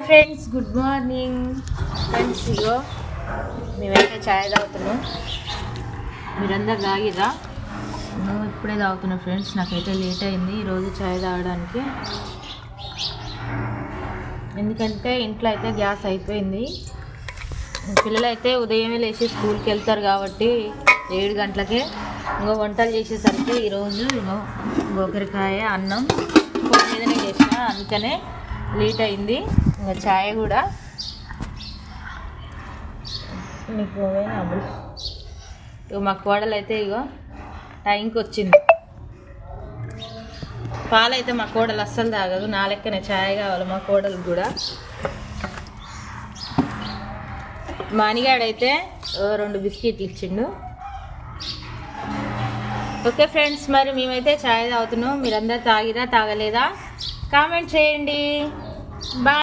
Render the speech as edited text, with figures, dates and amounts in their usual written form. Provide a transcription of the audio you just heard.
Friends, good morning friends. ఇగో మేమైతే ఛాయ్ తాగుతున్నాం. మీరందరు తాగిరా? నువ్వు ఇప్పుడే తాగుతున్నా ఫ్రెండ్స్. నాకైతే లేట్ అయింది ఈరోజు ఛాయ్ తాగడానికి, ఎందుకంటే ఇంట్లో అయితే గ్యాస్ అయిపోయింది. పిల్లలైతే ఉదయమే లేచి స్కూల్కి వెళ్తారు కాబట్టి 7 గంటలకే ఇంకో వంటలు చేసేసరికి ఈరోజు గోకరకాయ అన్నం పొయ్యి మీదనే చేసిన, అందుకనే లేట్ అయింది. ఇంకా ఛాయ్ కూడా మీకు ఇగో మా కోడలు అయితే ఇగో టైంకి వచ్చింది. పాలైతే మా కోడలు అస్సలు తాగదు, నా లెక్కనే ఛాయ్ కావాలి మా కోడలు కూడా. మానిగాడైతే 2 బిస్కెట్లు ఇచ్చిండు. ఓకే ఫ్రెండ్స్, మరి మేమైతే ఛాయ్ తాగుతున్నాం. మీరందరూ తాగిరా తాగలేదా కామెంట్ చేయండి. బాయ్.